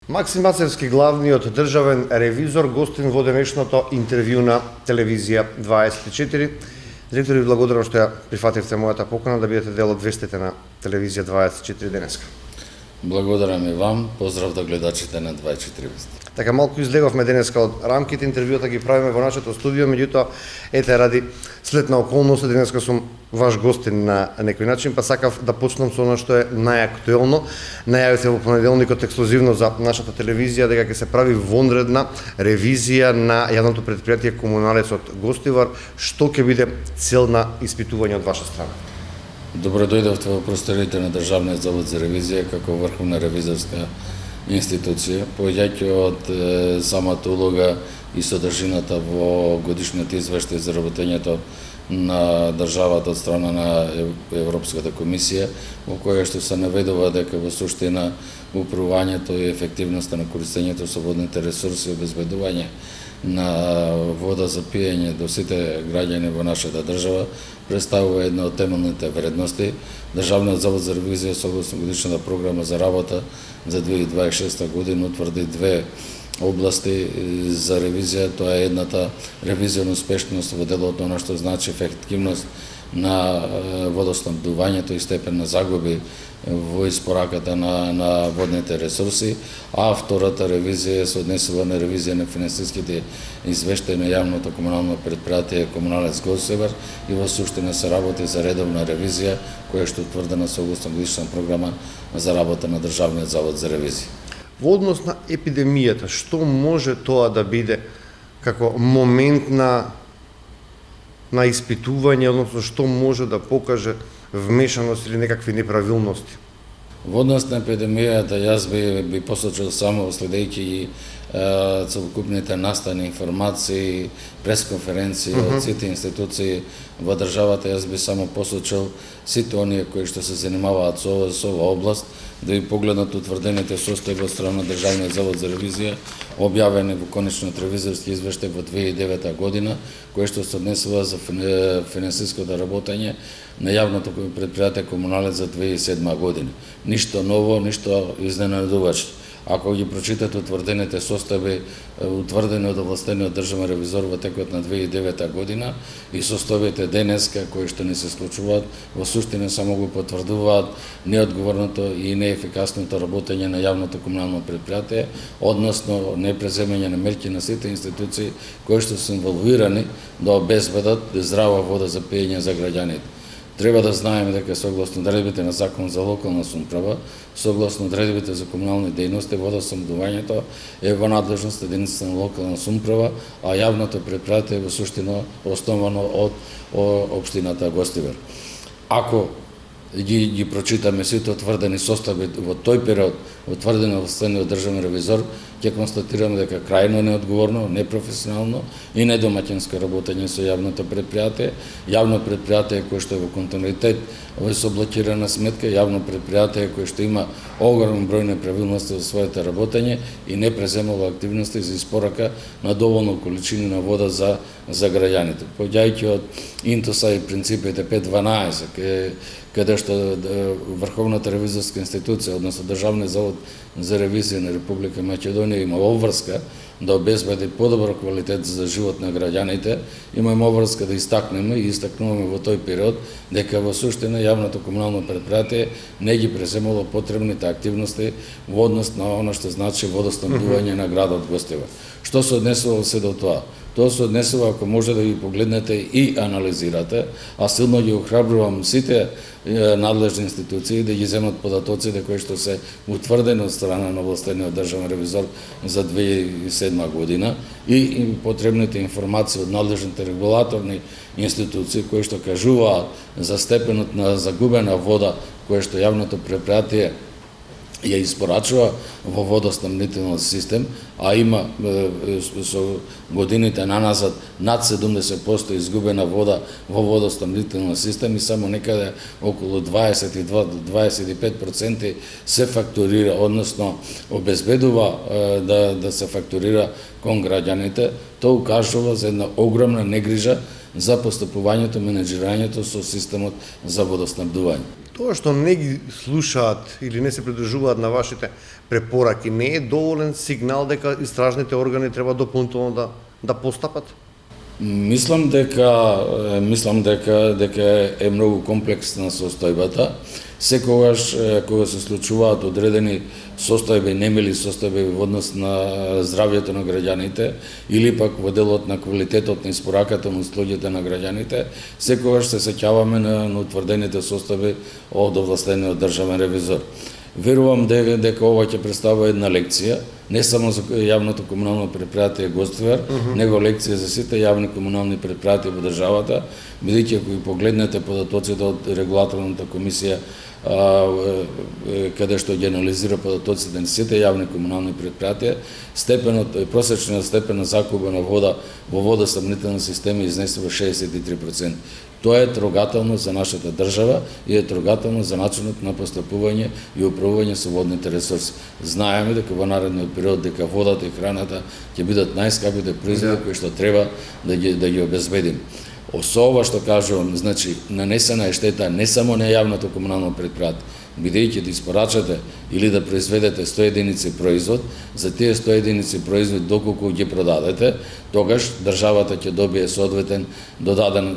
Максим Ацевски, главниот државен ревизор, гостин во денешното интервју на телевизија 24. Директор, ви благодарам што ја прифативте мојата покана да бидете дел од вестите на телевизија 24 денеска. Благодарам и вам, поздрав до гледачите на 24 вести. Така малку излеговме денеска од рамките, интервјуата ги правиме во нашето студио, меѓутоа ете ради следна околност денеска сум ваш гостин на некој начин, па сакав да почнам со она што е најактуелно. Најавите во понеделникот ексклузивно за нашата телевизија дека ќе се прави вонредна ревизија на јавното претпријатие Комуналецот Гостивар. Што ќе биде цел на испитување од ваша страна? Добро дојдовте во просторите на Државниот завод за ревизија како врховна ревизорска институција, појаѓајќи од самата улога и содржината во годишниот извештај за работењето на државата од страна на Европската комисија, во која што се наведува дека во суштина управувањето и ефективноста на користењето со водните ресурси и обезбедување на вода за пиење до сите граѓани во нашата држава представува една од темелните вредности. Државниот завод за ревизија согласно годишната програма за работа за 2026 година утврди две области за ревизија. Тоа е едната ревизија на успешност во делот на што значи ефективност на водоснабдувањето и степен на загуби во испораката на водните ресурси, а втората ревизија се однесува на ревизија на финансиските извештаи на јавното комунално претпријатие Комуналец Гостивар и во суштина се работи за редовна ревизија која што е утврдена согласно годишна програма за работа на Државниот завод за ревизија. Во однос на епидемијата, што може тоа да биде како момент на испитување, односно што може да покаже вмешаност или некакви неправилности? Во однос на епидемијата, јас би посочил само следејќи целокупните настани информации, пресконференции од сите институции во државата, јас би само посочил сите оние кои што се занимаваат со оваа област, да ви погледнат утврдените состојби од страна на Државниот завод за ревизија, објавени во конечниот ревизорски извештај во 2009 година, кој што се однесува за финансиското работење на јавното претпријатие Комуналец за 2007 година. Ништо ново, ништо изненадувачно. Ако ги прочитате утврдените состојби, утврдени од овластениот државен ревизор во текот на 2009 година и состојбите денеска кои што не се случуваат, во суштина само го потврдуваат неодговорното и неефикасното работење на јавното комунално претпријатие, односно непреземање на мерки на сите институции кои што се инволвирани да обезбедат здрава вода за пиење за граѓаните. Треба да знаеме дека согласно одредбите на Закон за локална самоуправа, согласно одредбите за комунални дејности, водоснабдувањето е во надлежност единицата на локална самоуправа, а јавното претпријатие е во суштина основано од општината Гостивар. Ако ги прочитаме сите утврдени состојби во тој период, утврдени од овластениот државен ревизор, ќе констатираме дека крајно неодговорно, непрофесионално и недомаќинско работење со јавното претпријатие, јавно претпријатие кое што е во континуитет со блокирана сметка, јавно претпријатие кое што има огромен број неправилности во своето работење и не преземало активности за испорака на доволно количини на вода за граѓаните. Поѓајќи од интуса и принципите 5.12, каде што Врховната ревизорска институција, односно Државниот завод за ревизија на Република Македонија има обврска да обезбеди подобар квалитет за живот на граѓаните, имаме обврска да истакнеме и истакнуваме во тој период дека во суштина јавното комунално претпријатие не ги преземало потребните активности во однос на она што значи водоснабдување на градот Гостивар. Што се однесува се до тоа? Тоа се однесува, ако може да ги погледнете и анализирате, а силно ги охрабрувам сите надлежни институции да ги земат податоците кои што се утврдени од страна на овластениот државен ревизор за 2007 година и потребните информации од надлежните регулаторни институции кои што кажуваат за степенот на загубена вода која што јавното претпријатие ја испорачува во водоснабдителниот систем, а има со годините наназад над 70% изгубена вода во водоснабдителниот систем и само некаде околу 22 до 25% се фактурира, односно обезбедува да се фактурира кон граѓаните. Тоа укажува за една огромна негрижа за постапувањето, менеджирањето со системот за водоснабдување. Тоа што не ги слушаат или не се придржуваат на вашите препораки не е доволен сигнал дека истражните органи треба дополнително да постапат? Мислам дека е многу комплексна состојбата. Секогаш кога се случуваат одредени состојби, немили состојби во однос на здравјето на граѓаните или пак во делот на квалитетот на испораката на услугите на граѓаните, секогаш се сеќаваме на утврдените состојби од овластениот државен ревизор. Верувам дека ова ќе представува една лекција, не само за јавното комунално предпријатие Гоствер, него лекција за сите јавни комунални предпријатија во државата, бидејќи ако ги погледнете податоците од регулаторната комисија, каде што ги анализира податоците на сите јавни комунални предпријатија, просечниот степен на закупа на вода во водоснабдителни системи изнесува 63%. Тоа е трогателно за нашата држава и е трогателно за начинот на постапување и управување со водните ресурси. Знаеме дека во наредниот период дека водата и храната ќе бидат најскапите производи кои што треба да ги обезбедиме. Со ова што кажувам, значи нанесена е штета не само на јавното комунално предпријатие, бидејќи да испорачате или да произведете 100 единици производ, за тие 100 единици производ доколку ги продадете, тогаш државата ќе добие соодветен додаден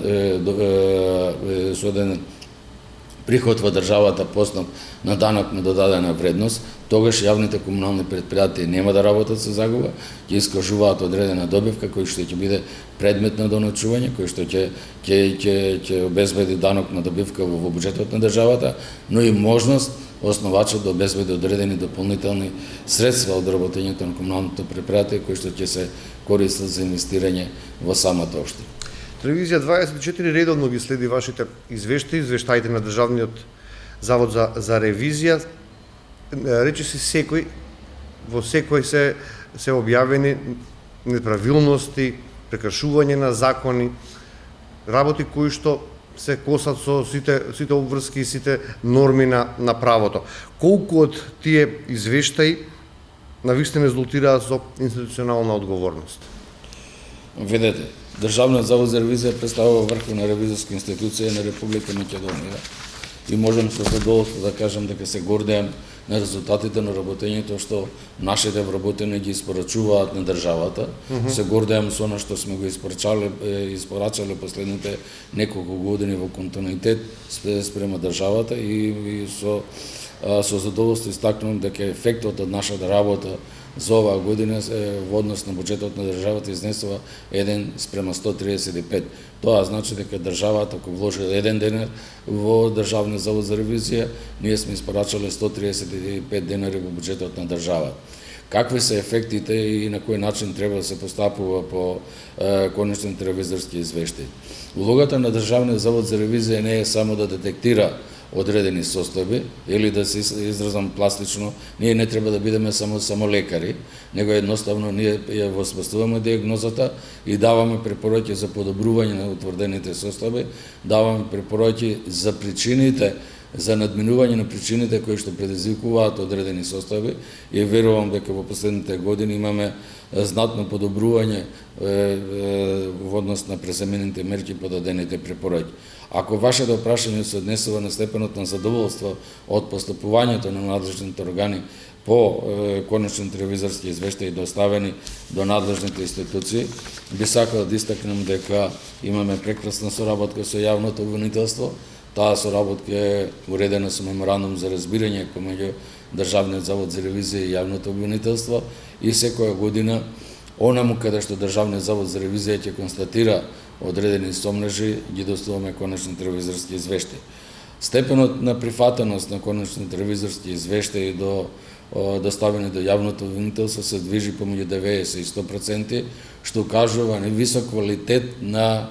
приход во државата по основ на данок на додадена вредност, тогаш јавните комунални предпријатија нема да работат со загуба, ќе искажуваат одредена добивка кој што ќе биде предмет на доначување, кој што ќе обезбеди данок на добивка во буџетот на државата, но и можност основачот да обезбеди одредени дополнителни средства од работењето на комуналното предпријатие кои што ќе се користат за инвестирање во самата општина. Телевизија 24 редовно ги следи вашите извештаите на Државниот завод за ревизија. Речиси во секој се објавени неправилности, прекршување на закони, работи кои што се косат со сите обврски и сите норми на правото. Колку од тие извештаи навистина резултираат со институционална одговорност? Видете, Државниот завод за ревизија представува врховна ревизорска институција на Република Македонија и можам со задоволство да кажам дека се гордеам на резултатите на работењето што нашите вработени ги испорачуваат на државата. Се гордеам со она што сме го испорачале последните неколку години во континуитет спрема државата и со задоволство истакнувам дека ефектот од нашата работа за оваа година во однос на буџетот на државата изнесува 1:135. Тоа значи дека државата ако вложи 1 денар во Државниот завод за ревизија, ние сме испорачале 135 денари во буџетот на државата. Какви се ефектите и на кој начин треба да се постапува по конечните ревизорски извештаи? Улогата на Државниот завод за ревизија не е само да детектира одредени состојби, или да се изразам пластично, ние не треба да бидеме само лекари, него едноставно ние ја воспоставуваме диагнозата и даваме препораки за подобрување на утврдените состојби, даваме препораки за причините, за надминување на причините кои што предизвикуваат одредени состојби и верувам дека во последните години имаме знатно подобрување во однос на преземените мерки по дадените препораки. Ако вашето прашање се однесува на степенот на задоволство од постапувањето на надлежните органи по конечните ревизорски извештаи доставени до надлежните институции, би сакал да истакнем дека имаме прекрасна соработка со јавното обвинителство. Таа соработка е уредена со меморандум за разбирање помеѓу Државниот завод за ревизија и јавното обвинителство и секоја година онаму каде што Државниот завод за ревизија ќе констатира одредени сомнежи, ги доставуваме конечните ревизорски извештаи. Степенот на прифатеност на конечните ревизорски извештаи до доставени до јавното обвинителство се движи помеѓу 90 и 100%, што укажува на висок квалитет на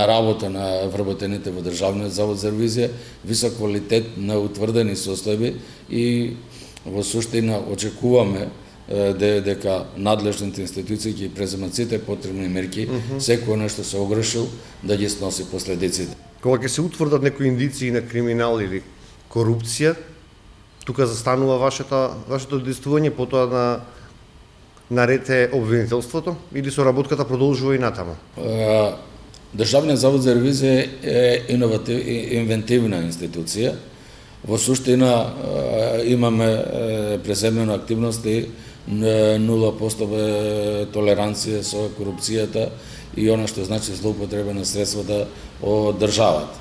работа на вработените во Државниот завод за ревизија, висок квалитет на утврдени состојби и во суштина очекуваме дека надлежните институции ќе преземат сите потребни мерки, секој нешто се огрешил да ги сноси последиците. Кога ќе се утврдат некои индиции на криминал или корупција, тука застанува вашето действување, потоа на ред е обвинителството или соработката продолжува и натаму? Државниот завод за ревизија е инвентивна институција. Во суштина имаме преземена активност и 0% толеранција со корупцијата и она што значи злоупотреба на средствата од државата.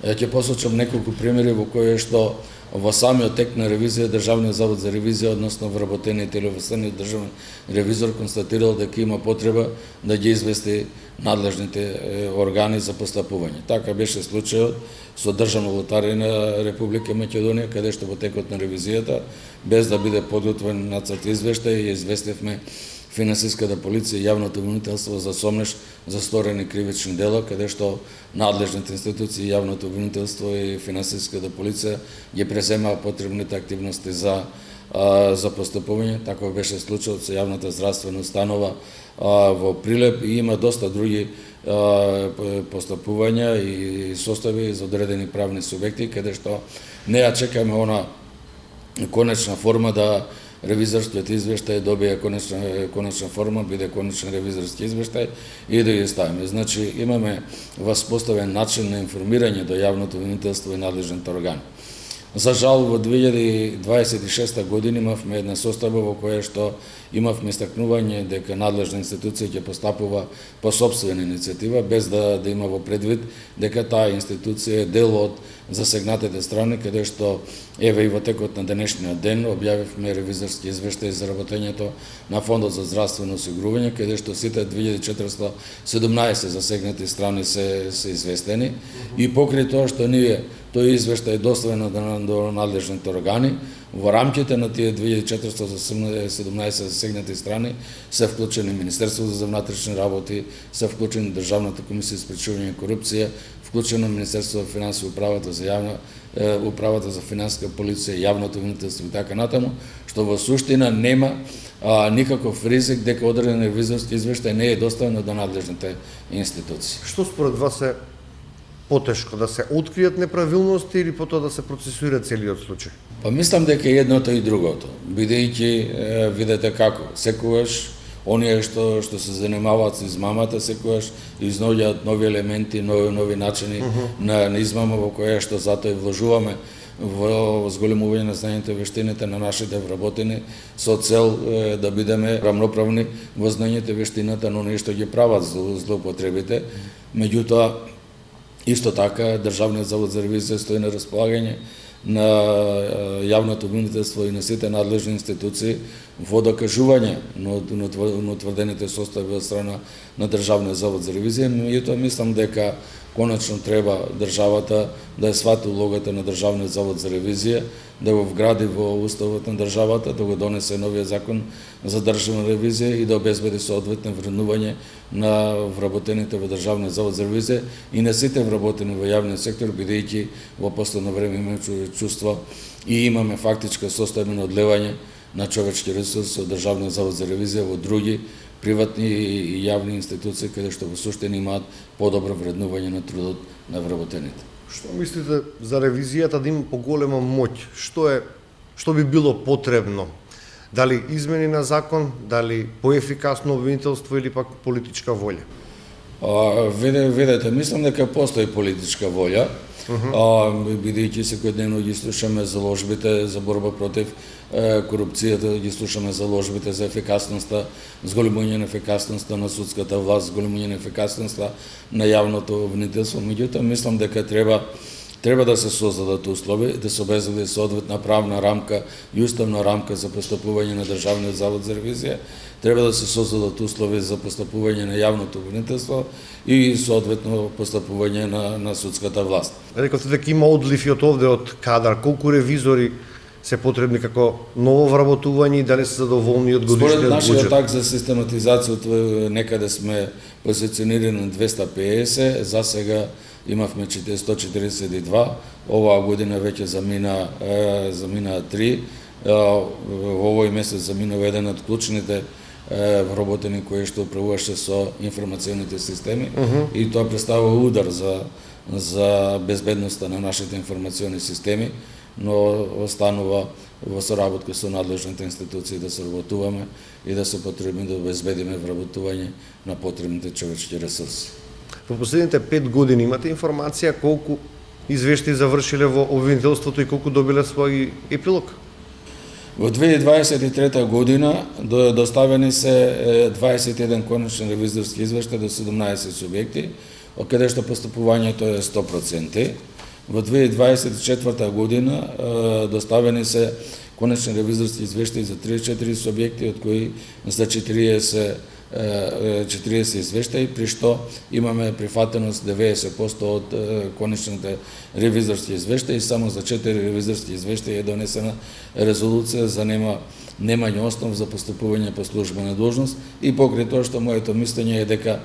Ќе посочам неколку примери во кои што во самиот тек на ревизија Државниот завод за ревизија, односно вработените или овластениот државен ревизор констатирал дека има потреба да ги извести надлежните органи за постапување. Така беше случајот со Државна лотарија на Република Македонија, каде што во текот на ревизијата, без да биде подготвен нацрт извештај, ја известивме Финансиската полиција и јавното обвинителство за сомнеш за сторени кривични дела, каде што надлежните институции, јавното обвинителство и Финансиската полиција ги преземаа потребните активности за постапување. Така беше случајот со јавната здравствена установа во Прилеп и има доста други постапувања и состави за одредени правни субјекти, каде што не ја чекаме она конечна форма да ревизорскиот извештај добие конечна форма, биде конечен ревизорски извештај и да ги ставиме. Значи, имаме воспоставен начин на информирање до јавното обвинителство и надлежните органи. За жал, во 2026 година имавме една состава во која што имавме истакнување дека надлежна институција ќе постапува по сопствена иницијатива, без да има во предвид дека таа институција е дел од засегнатите страни, каде што еве и во текот на денешниот ден објавивме ревизорски извештај за работењето на Фондот за здравствено осигурување, каде што сите 2417 засегнати страни се известени и покрај тоа што ние тој извештај е доставен до надлежните органи, во рамките на тие 2417 засегнати страни се вклучени Министерството за внатрешни работи, се вклучени Државната комисија за спречување корупција, вклучено Министерството за финансии, управата за финансиска полиција, јавното обвинителство и така натаму, што во суштина нема никаков ризик дека одреден ревизорски извештај не е доставен до надлежните институции. Што според вас е потешко, да се откријат неправилности или потоа да се процесуира целиот случај? Па мислам дека едното и другото, бидејќи видете како, секогаш оние што се занимаваат со измамата, секогаш изноѓаат нови елементи, нови начини на измама во која што затоа и вложуваме во зголемување на знањето и вештините на нашите вработени со цел да бидеме рамноправни во знањето и вештината на оние што ги прават злоупотребите. Меѓутоа, исто така, Државниот завод за ревизија стои на располагање на јавното обвинителство и на сите надлежни институции во докажување на утврдените состави од страна на Државниот завод за ревизија. Меѓутоа, мислам дека конечно треба државата да ја свати улогата на Државниот завод за ревизија, да го вгради во уставот на државата, да го донесе новиот закон за државна ревизија и да обезбеди соодветно вреднување на вработените во Државниот завод за ревизија и на сите вработени во јавниот сектор, бидејќи во последно време имаме чувство и имаме фактичка составено одлевање на човечки ресурси од Државниот завод за ревизија во други приватни и јавни институции, каде што во суштина имаат подобро вреднување на трудот на вработените. Што мислите за ревизијата да има поголема моќ? Што би било потребно? Дали измени на закон, дали поефикасно обвинителство или пак политичка волја? Видете, мислам дека постои политичка волја, бидејќи секојдневно ги слушаме заложбите за борба против корупцијата, ги слушаме заложбите за ефикасноста, зголемување на ефикасноста на судската власт, зголемување на ефикасноста на јавното обвинителство. Меѓутоа, мислам дека треба да се создадат услови, да се обезбеди соодветна правна рамка и уставна рамка за постапување на Државниот завод за ревизија, треба да се создадат услови за постапување на јавното обвинителство и соодветно постапување на судската власт. Рековте дека има одлив и од овде од кадар, колку ревизори се потребни како ново вработување и дали се задоволни од годишниот буџет? Според нашиот акт за систематизација некаде сме позиционирани на 250, за сега имавме 142, оваа година веќе замина 3, овој месец заминува еден од клучните вработени кои што управуваше со информационите системи и тоа представува удар за безбедноста на нашите информациони системи, но останува во соработка со надлежните институции да се работуваме и да се потребни да обезбедиме вработување на потребните човечки ресурси. во последните 5 години имате информација колку извештаи завршиле во обвинителството и колку добиле свој епилог? Во 2023 година доставени се 21 конечни ревизорски извештаи до 17 субјекти, од каде што постапувањето е 100%. Во 2024 година доставени се конечни ревизорски извештаи за 34 субјекти, од кои за 40 извештаи, при што имаме прифатеност 90% од конечните ревизорски извештаи и само за 4 ревизорски извештаи е донесена резолуција за немање основ за постапување по службена должност, и покрај тоа што моето мислење е дека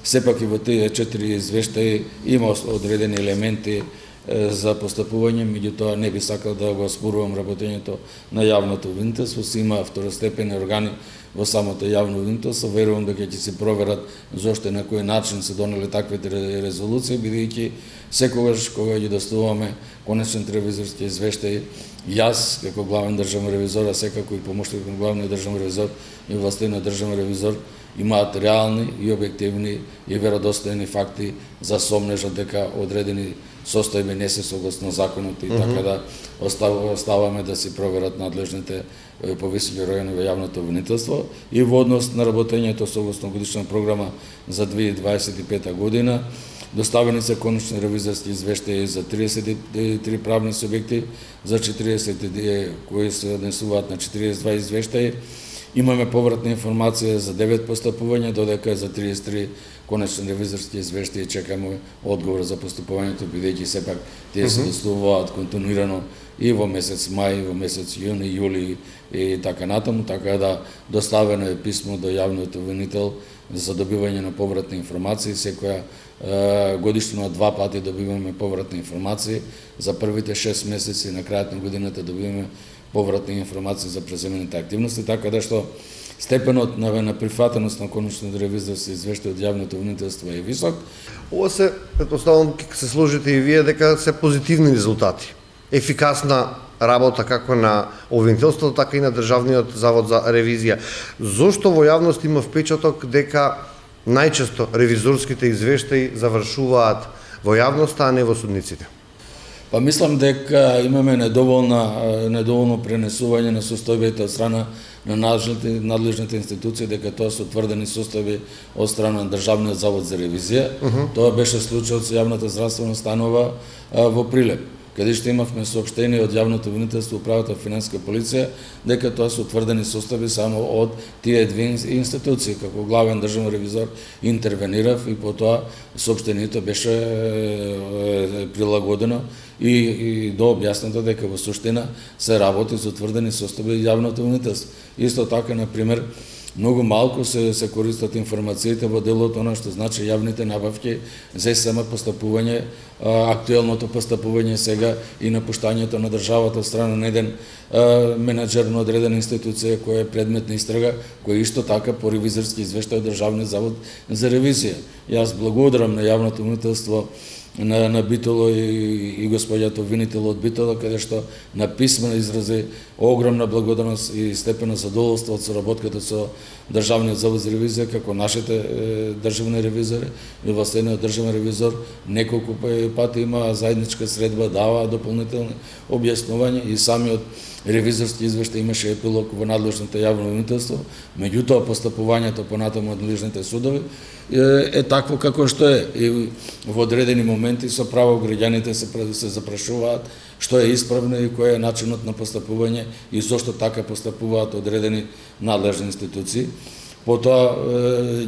сепак и во тие 4 извештаи има одредени елементи за постапување, меѓутоа не би сакал да го оспорувам работењето на јавното обвинителство. Си има второстепени органи во самото јавно обвинителство. Верувам дека ќе се проверат зошто и на кој начин се донели таквите резолуции, бидејќи секогаш кога ги доставуваме конечните ревизорски извештаи, јас како главен државен ревизор, а секако и помошник на главниот државен ревизор и властениот државен ревизор имаат реални и објективни и веродостојни факти за сомнежот дека одредени состојби не се согласно законот, и така да оставаме да си проверат надлежните повисоки органи во јавното обвинителство. И во однос на работењето согласно годишна програма за 2025 година доставени се конечни ревизорски извештаи за 33 правни субјекти, за 40 кои се однесуваат на 42 извештаи. Имаме повратна информација за 9 постапувања, додека за 33 конечни ревизорски извештаи чекаме одговор за постапувањето, бидејќи сепак тие се доставуваат континуирано и во месец мај, во месец јуни, јули и така натаму, така да доставено е писмо до јавниот обвинител за добивање на повратни информации. Секоја годишно 2 пати добиваме повратни информации. За првите 6 месеци на крајот на годината добиваме повратни информации за преземените активности, така да што степенот на прифатеност на конечните ревизорски извештаи од јавното обвинителство е висок. Ова се, предпоставам, ќе се сложите и вие дека се позитивни резултати. Ефикасна работа како на обвинителството, така и на Државниот завод за ревизија. Зошто во јавност има впечаток дека најчесто ревизорските извештаи завршуваат во јавноста, а не во судниците? Па мислам дека имаме недоволно пренесување на состојбите од страна на надлежните институции, дека тоа се утврдени состојби од страна на Државниот завод за ревизија. Тоа беше случајот со јавната здравствена установа во Прилеп, каде што имавме соопштение од јавното обвинителство, управата финансиска полиција, дека тоа се утврдени состојби само од тие две институции. Како главен државен ревизор интервенирав и потоа соопштението беше прилагодено и до објаснато дека во суштина се работи за утврдени состојби јавното обвинителство. Исто така, на пример, многу малку се користат информациите во делот она што значи јавните набавки за само постапување, актуелното постапување сега и напуштањето на државата од страна на еден менаџер на одредена институција која е предмет на истрага, кој исто така по ревизорски извештај од Државниот завод за ревизија. Јас благодарам на јавното обвинителство на Битоло и господјата обвинител од Битоло, каде што на писмено изрази огромна благодарност и степена задоволство од соработката со Државниот завод за ревизија, како нашите државни ревизори и властениот државен ревизор неколку пати има заедничка средба, дава дополнителни објаснувања и самиот ревизорски извештај имаше епилог во надлежното јавно обвинителство. Меѓутоа постапувањето понатаму од надлежните судови е такво како што е. И во одредени моменти со право граѓаните се запрашуваат што е исправно и кој е начинот на постапување и зошто така постапуваат одредени надлежни институции. Потоа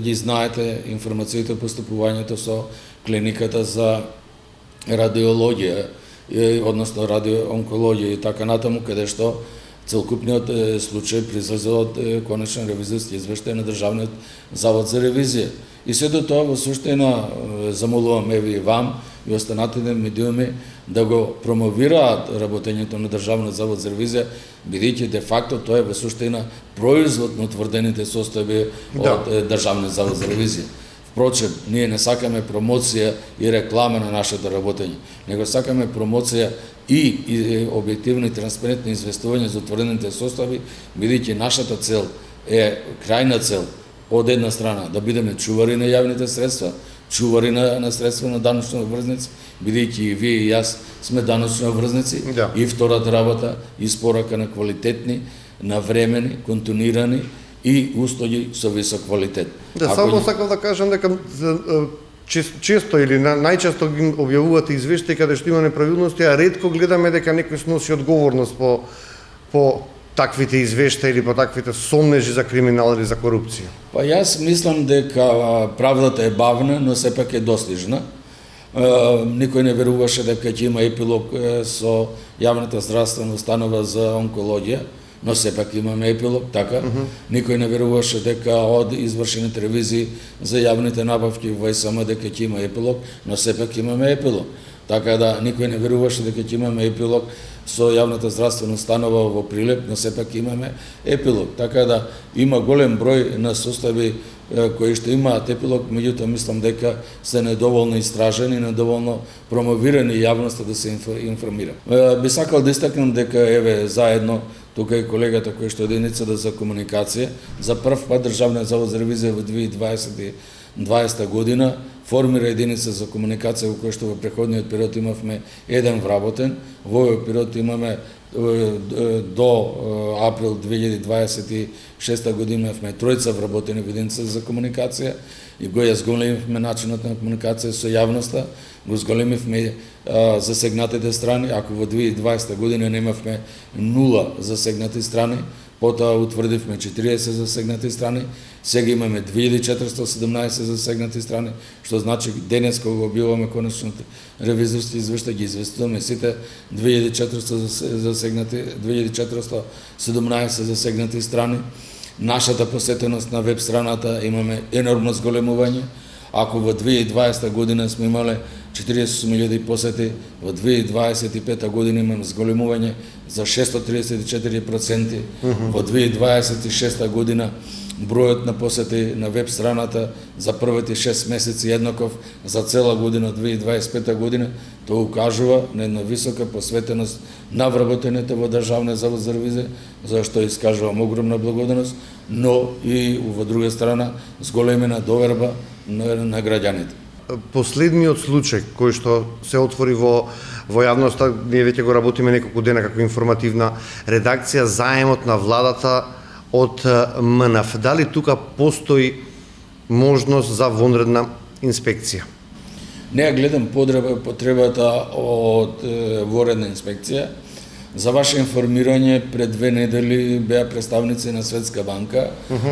ги знаете информациите о постапувањето со клиниката за радиологија, односно радиоонкологија и така натаму, каде што целокупниот случај произлезе од конечен ревизорски извештај на Државниот завод за ревизија. И се до тоа во суштина замолувам еве и вам и останатите медиуми да го промовираат работењето на Државниот завод за ревизија, бидејќи де факто тоа е во суштина производ на утврдените состојби од Државниот завод за ревизија. Впрочем, ние не сакаме промоција и реклама на нашето работење, него сакаме промоција и објективно и транспарентно известување за утврдените состојби, бидејќи нашата цел е крајна цел од една страна да бидеме чувари на јавните средства, чувари на средства на даночни обврзници, бидејќи и вие и јас сме даночни обврзници. Да. И втората работа, испорака на квалитетни, навремени, континуирани и услуги со висок квалитет. Да, само сакам да кажам дека често или најчесто ги објавувате извештаи каде што има неправилности, а ретко гледаме дека некој сноси одговорност по таквите извештаи или по таквите сомнежи за криминал или за корупција. Па јас мислам дека правдата е бавна, но сепак е достижна. Никој не веруваше дека ќе има епилог со јавната здравствена установа за онкологија, но сепак имаме епилог, така. Никој не веруваше дека од извршените ревизии за јавните набавки во СМ дека ќе има епилог, но сепак имаме епилог. Така да никој не веруваше дека ќе имаме епилог со јавната здравствена установа во Прилеп, но сепак имаме епилог. Така да има голем број на состави кои што имаат епилог, меѓутоа мислам дека се недоволно истражени, недоволно промовирани јавноста да се информира. Би сакал да истакнам дека еве заедно тука е колегата кој што е единицата за комуникација, за прв пат Државниот завод за ревизија во 2020 година формира единица за комуникација во која што во преходниот период имавме еден вработен, во овој период имаме до април 2026 година имавме тројца вработени во единица за комуникација и го зголемивме начинот на комуникација со јавноста, го зголемивме засегнатите страни, ако во 2020 година немавме 0 засегнати страни, потоа утврдивме 40 засегнати страни, сега имаме 2417 засегнати страни, што значи денес кога објавуваме конечните ревизорски извештаи, ги известуваме сите 2417 засегнати страни. Нашата посетеност на веб страната имаме енормно зголемување. Ако во 2020 година сме имале 48.000 посети, во 2025 година имаме зголемување за 634%, во 2026 година бројот на посети на веб страната за првите 6 месеци еднаков за цела година 2025 година, тоа укажува на една висока посветеност на вработените во Државниот завод за ревизија, за што искажувам огромна благодарност, но и во друга страна зголемена доверба на граѓаните. Последниот случај кој што се отвори во јавноста, ние веќе го работиме неколку дена како информативна редакција, заемот на владата од МНФ. Дали тука постои можност за вонредна инспекција? Не ја гледам потребата од вонредна инспекција. За ваше информирање, пред 2 недели беа представници на Светска банка,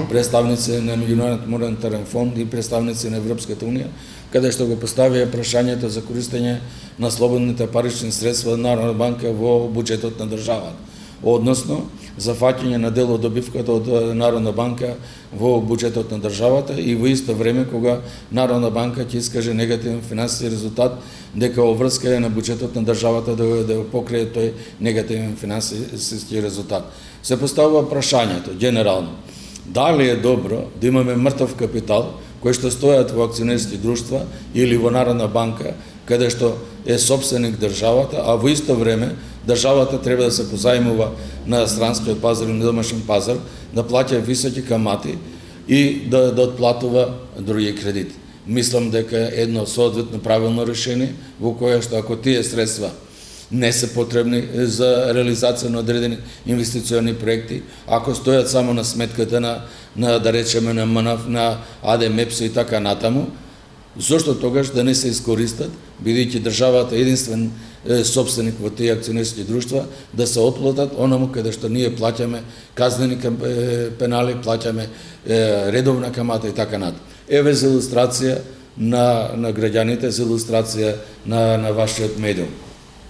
представници на Меѓународниот монетарен фонд и представници на Европската унија, каде што го поставија прашањето за користење на слободните парични средства на Народна банка во буџетот на државата, односно за фаќање на дел од добивката од Народна банка во буџетот на државата и во исто време кога Народна банка ќе искаже негативен финансиски резултат, дека оврска е на буџетот на државата да покрие тој негативен финансиски резултат. Се поставува прашањето генерално: дали е добро да имаме мртов капитал кои што стојат во акционерски друштва или во Народна банка, каде што е собственик државата, а во исто време државата треба да се позајмува на странскиот пазар и на домашен пазар, да плаќа високи камати и да отплатува други кредити. Мислам дека едно соодветно правилно решение во кое што ако тие средства не се потребни за реализација на одредени инвестициони проекти, ако стојат само на сметката на да речеме на МНФ, на АДМЕПС и така натаму, зошто тогаш да не се искористат, бидејќи државата е единствен собственик во тие акционерски друштва, да се отплатат онаму каде што ние плаќаме казнени пенали, плаќаме редовна камата и така натаму. Еве за илустрација на граѓаните, за илустрација на вашиот медиум.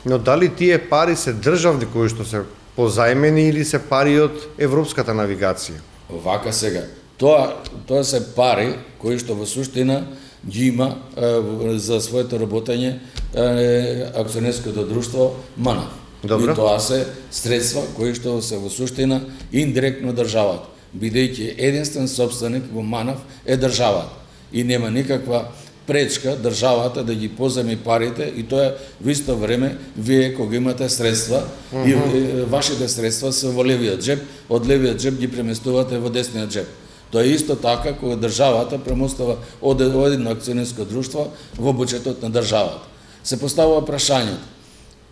Но дали тие пари се државни кои што се позајмени или се пари од европската навигација? Вака сега. Тоа се пари кои што во суштина ги има за своето работење акционерското друштво МНФ. И тоа се средства кои што се во суштина индиректно државата, бидејќи единствен собственик во МНФ е државата и нема никаква пречка државата да ги поземи парите и тоа во исто време вие кога имате средства и вашите средства се во левиот джеб, од левиот джеб ги преместувате во десниот джеб. Тоа е исто така кога државата премостува од едно акционерско друштво во буџетот на државата. Се поставува прашањето: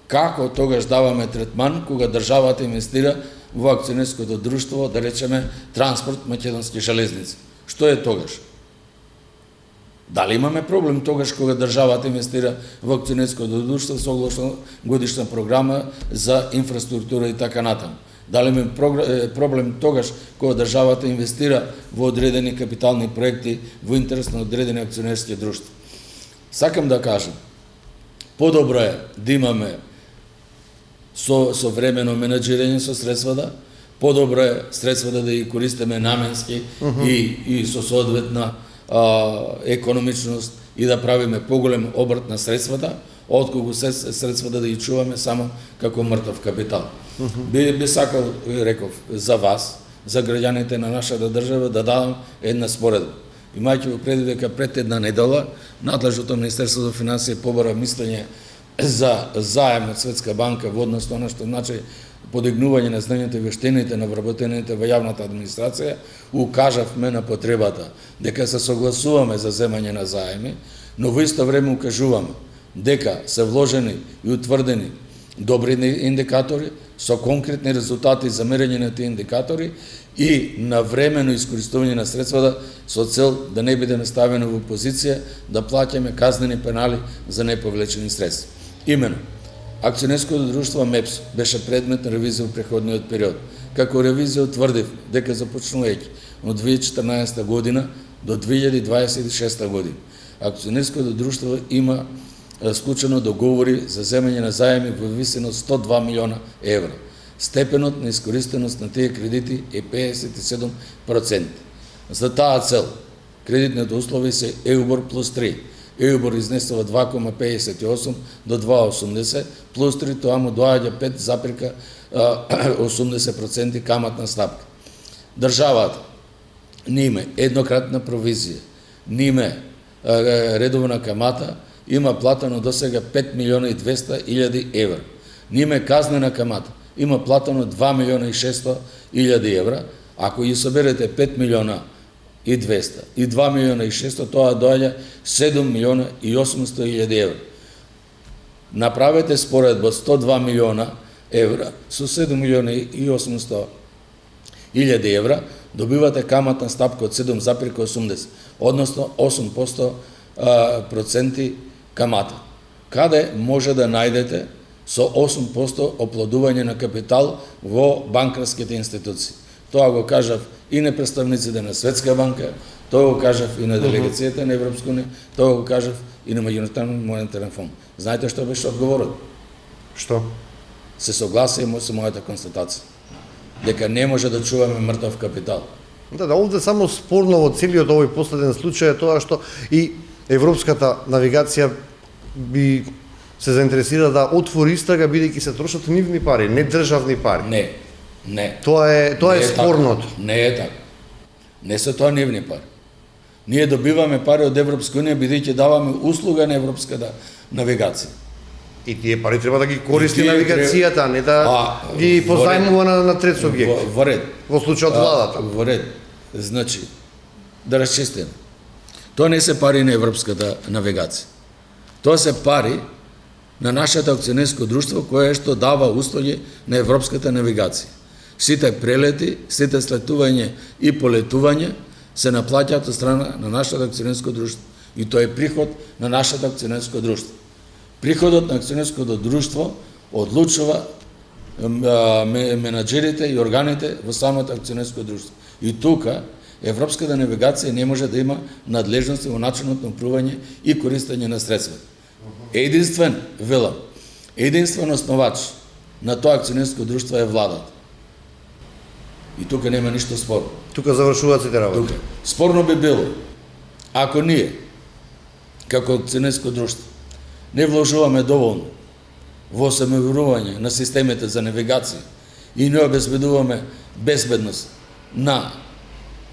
како тогаш даваме третман кога државата инвестира во акционерското друштво, да речеме Транспорт Македонски железници? Што е тогаш? Дали имаме проблем тогаш кога државата инвестира во акционерското друштво согласно годишна програма за инфраструктура и така натаму? Дали имаме проблем тогаш кога државата инвестира во одредени капитални проекти во интерес на одредени акционерски друштва? Сакам да кажам, подобро е да имаме современо менаџирање со средствата, подобро е средствата да ги користиме наменски и со соодветна економичност и да правиме поголем обрт на средствата, отколку средствата да ги чуваме само како мртов капитал. Би сакал, реков, за вас, за граѓаните на нашата држава, да дадам една споредба. Имајќи во предвид дека пред една недела надлежното Министерство за финансии побара мислење за заем од Светска банка во однос на што значи подигнување на знањето и вештините на вработените во јавната администрација, укажавме на потребата дека се согласуваме за земање на заеми, но во исто време укажуваме дека се вложени и утврдени добри индикатори со конкретни резултати за мерење на тие индикатори и на времено искористување на средствата со цел да не бидеме ставени во позиција да плаќаме казнени пенали за неповлечени средства. Имено, акционерското друштво МЕПС беше предмет на ревизија во преходниот период. Како ревизија утврдив дека започнувајќи од 2014 година до 2026 година акционерското друштво има склучено договори за земање на заеми во висина од 102 милиона евра. Степенот на искористеност на тие кредити е 57%. За таа цел, кредитните услови се EUBOR плюс 3. EUBOR изнесува 2,58 до 2,80, плюс 3 тоа му доаѓа 5,80% каматна стапка. Државата ниме еднократна провизија, ниме редовна камата, има платено досега 5 милиона и 200 илјади евра. Ниме казнена камата, има платено 2 милиона и 600 илјади евра. Ако ги соберете 5 милиона и 200 и 2 милиона и 600, тоа доаѓа 7 милиона и 800 илјади евра. Направете споредба 102 милиона евра со 7 милиона и 800 илјади евра, добивате каматна стапка од 7,80, односно 8% проценти камата. Каде може да најдете со 8% оплодување на капитал во банкарските институции? Тоа го кажав и на представниците на Светска банка, тоа го кажав и на делегацијата на Европска унија, тоа го кажав и на Меѓународниот монетарен фонд. Знаете што беше одговорот? Што? Се согласиме со мојата констатација дека не може да чуваме мртов капитал. Да, овде само спорно во целиот овој последен случај е тоа што и Европската навигација би се заинтересира да отвори истрага бидејќи се трошат нивни пари, не државни пари. Не. Тоа е спорното. Не е така. Не се тоа нивни пари. Ние добиваме пари од Европска унија бидејќи даваме услуга на европската навигација. И тие пари треба да ги користи навигацијата, а не да ги позајмува на трет субјект. Во ред. Во случајот владата. Во ред. Значи, да расчистиме. Тоа не се пари на европската навигација. Тоа се пари на нашето акционерско друштво кое што дава услуги на европската навигација. Сите прелети, сите слетување и полетување се наплаќаат од страна на нашето акционерско друштво. И тоа е приход на нашето акционерско друштво. Приходот на акционерското друштво одлучува менаџерите и органите во самото акционерско друштво. И тука европската навигација не може да има надлежности во начинот на управување и користење на средства. Единствен основач на тоа акционерско друштво е владата. И тука нема ништо спорно. Тука завршуваат сите работи. Спорно би било ако ние како акционерско друштво не вложуваме доволно во осемеврување на системите за навигација и не обезбедуваме безбедност на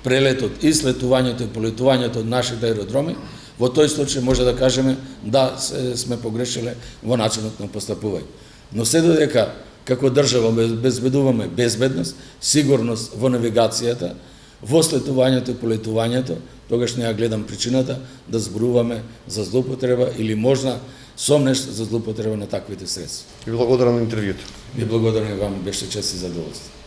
прелетот и слетувањето и полетувањето од нашите аеродроми, во тој случај може да кажеме да сме погрешиле во начинот на постапување. Но се додека како држава безбедуваме безбедност, сигурност во навигацијата, во следувањето и полетувањето, тогаш не ја гледам причината да зборуваме за злоупотреба или можна сомнеш за злоупотреба на таквите средства. Ви благодарам на интервјуто. Ви благодарам и вам, беше чест и задоволство.